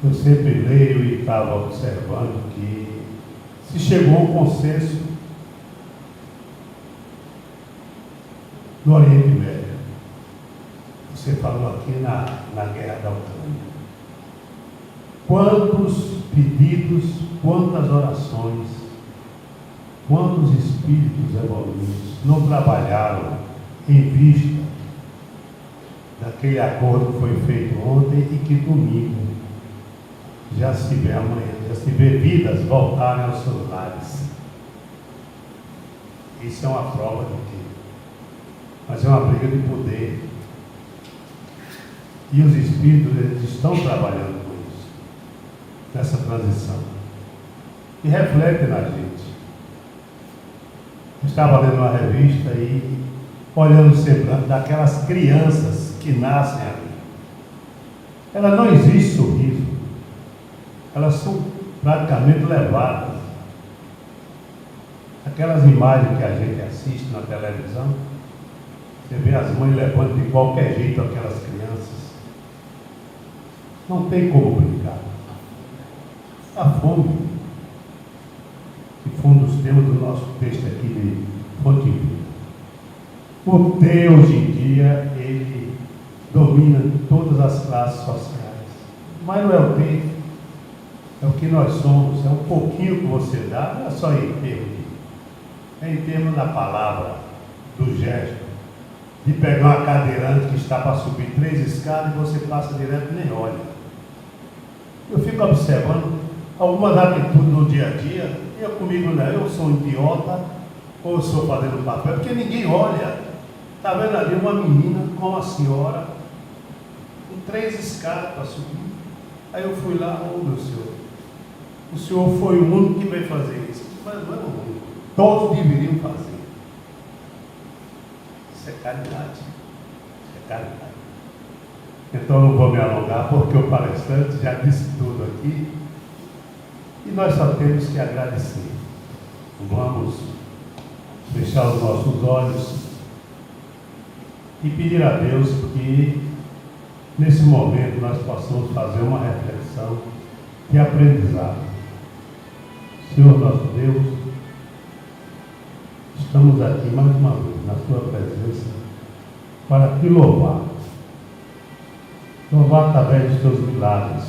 Eu sempre leio e estava observando que se chegou a um consenso no Oriente Médio. Você falou aqui na guerra da Ucrânia. Quantos pedidos, quantas orações, quantos espíritos evoluídos não trabalharam em vista daquele acordo que foi feito ontem e que domingo já se vê amanhã, já se vê vidas voltarem aos seus lares. Isso é uma prova de que, mas é uma briga de poder. E os espíritos, eles estão trabalhando com isso, nessa transição. E refletem na gente. Eu estava lendo uma revista e olhando o semblante daquelas crianças que nascem ali. Ela não existe sorriso. Elas são praticamente levadas. Aquelas imagens que a gente assiste na televisão, você vê as mães levando de qualquer jeito aquelas crianças. Não tem como brincar. A fome, que foi um dos temas do nosso texto aqui de Fonte Viva. O T, hoje em dia, ele domina todas as classes sociais. Mas não é o T, é o que nós somos, é um pouquinho que você dá, não é só em termos, é em termos da palavra, do gesto, de pegar uma cadeirante que está para subir 3 escadas e você passa direto e nem olha. Eu fico observando algumas atitudes no dia a dia, eu comigo não, eu sou um idiota, ou eu sou fazendo papel, porque ninguém olha. Está vendo ali uma menina com uma senhora, com 3 escadas para subir. Aí eu fui lá, meu senhor, o senhor foi o único que veio fazer isso. Mas não é o único, todos deveriam fazer. Isso é caridade. Isso é caridade. Então não vou me alongar, porque o palestrante já disse tudo aqui. E nós só temos que agradecer. Vamos fechar os nossos olhos e pedir a Deus que, nesse momento, nós possamos fazer uma reflexão de aprendizado. Senhor nosso Deus, estamos aqui mais uma vez, na Sua presença, para Te louvar. Louvar através dos Teus milagres,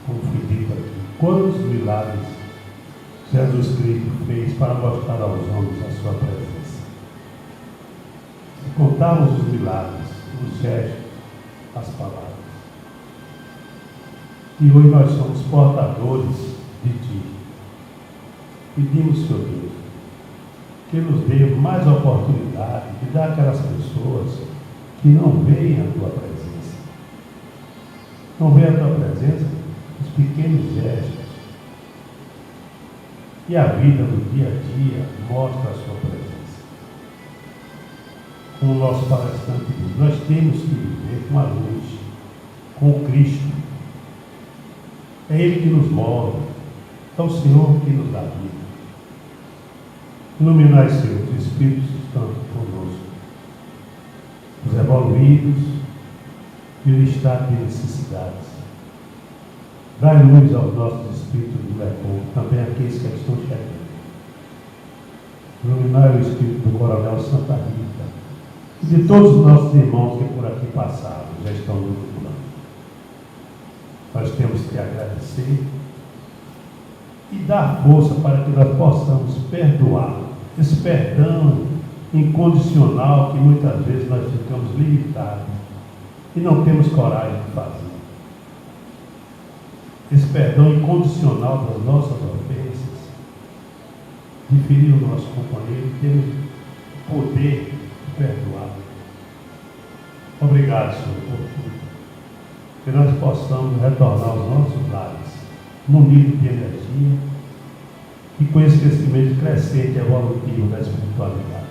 como foi dito aqui. Quantos milagres Jesus Cristo fez para mostrar aos homens a Sua presença. Se contarmos os milagres, os gestos, as palavras. E hoje nós somos portadores de Ti. Pedimos, Senhor Deus, que nos dê mais oportunidade de dar àquelas pessoas que não veem a Tua presença. Não veem a Tua presença, os pequenos gestos. E a vida do dia a dia mostra a Sua presença. Como o nosso palestrante diz, nós temos que viver com a luz, com o Cristo. É Ele que nos move, é o Senhor que nos dá vida. Iluminai, Senhor, os Espíritos que estão conosco, os evoluídos e o estado de necessidades. Dai luz aos nossos espíritos do Lecom, também aqueles que estão chegando. Iluminai o espírito do Coronel Santa Rita e de todos os nossos irmãos que por aqui passaram, já estão no plano. Nós temos que agradecer e dar força para que nós possamos perdoar. Esse perdão incondicional que muitas vezes nós ficamos limitados e não temos coragem de fazer. esse perdão incondicional das nossas ofensas, de ferir o nosso companheiro, temos o poder de perdoar. Obrigado, Senhor, por tudo. Que nós possamos retornar aos nossos lares, num nível de energia e com esse crescimento crescente e evolutivo da espiritualidade.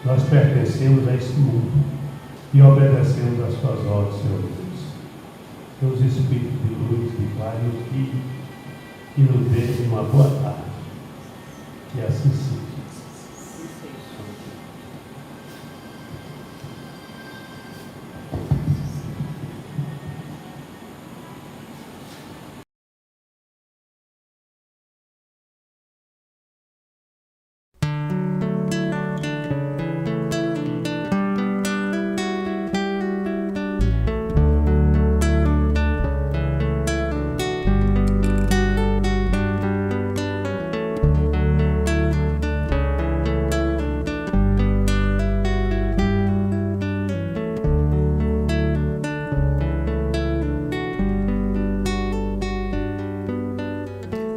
Nós pertencemos a esse mundo e obedecemos às suas ordens, Senhor Deus. Deus Espírito de luz, de Pai e Filho, que nos dê uma boa tarde. Que assim seja.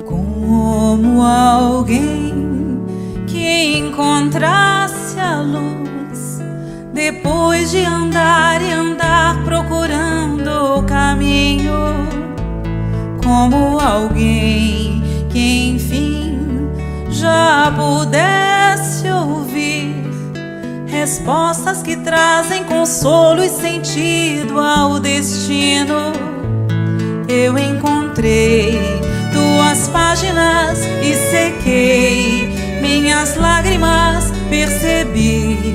Como alguém que encontrasse a luz, depois de andar e andar procurando o caminho. Como alguém que enfim já pudesse ouvir respostas que trazem consolo e sentido ao destino. Eu encontrei tuas páginas e sequei minhas lágrimas, percebi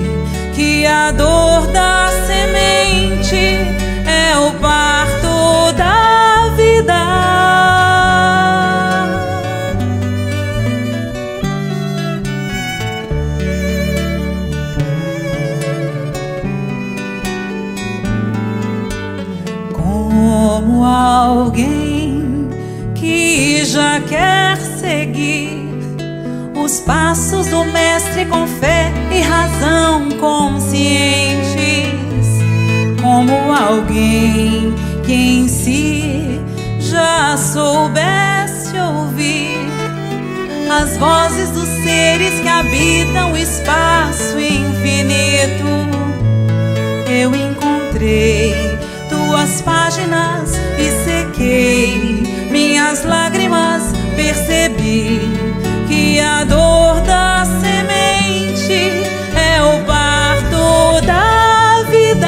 que a dor da semente é o parto da vida. Como alguém que já quer seguir os passos do Mestre com fé e razão conscientes, como alguém que em si já soubesse ouvir as vozes dos seres que habitam o espaço infinito. Eu encontrei tuas páginas e sequei minhas lágrimas, percebi que a dor da semente é o parto da vida.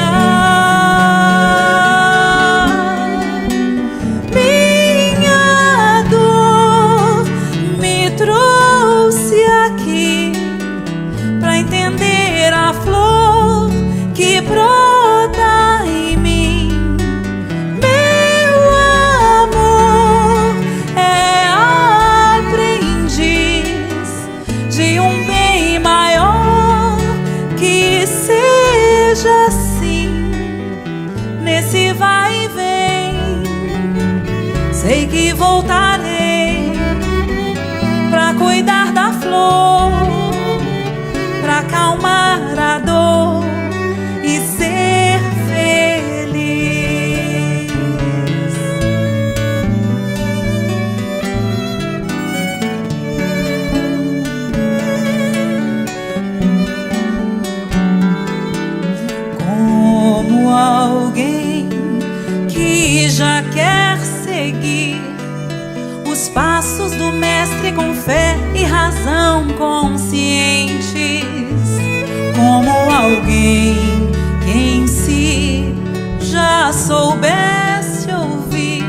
Minha dor me trouxe aqui pra entender a flor que brota em mim. Nesse vai e vem, sei que voltarei pra cuidar da flor, pra acalmar a dor e ser feliz. Como alguém que já quer seguir os passos do Mestre com fé e razão conscientes, como alguém que em si já soubesse ouvir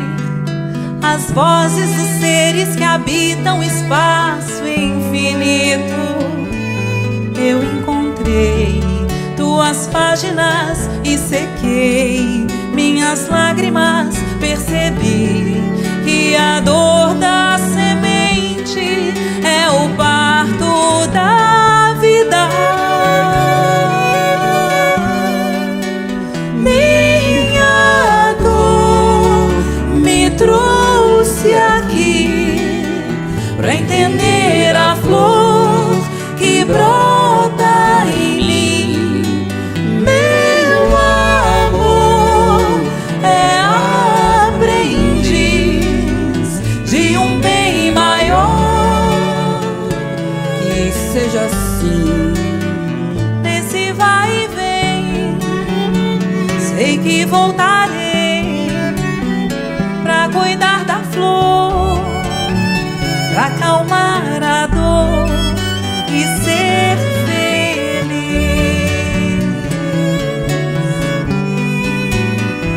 as vozes dos seres que habitam o espaço infinito. Eu encontrei tuas páginas e sequei minhas lágrimas, percebi que a dor da semente é o parto da vida. Minha dor me trouxe aqui pra entender a flor que brota em mim. Meu amor é aprendiz seja assim. Nesse vai e vem, sei que voltarei pra cuidar da flor, pra acalmar a dor e ser feliz.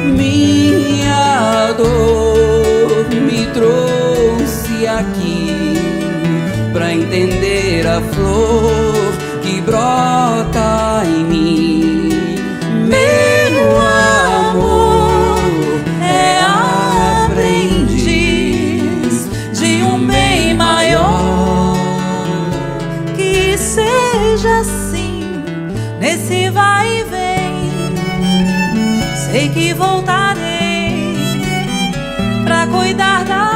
Minha dor me trouxe aqui pra entender a flor que brota em mim. Meu amor é aprendiz de um bem maior. Que seja assim, nesse vai e vem, sei que voltarei pra cuidar da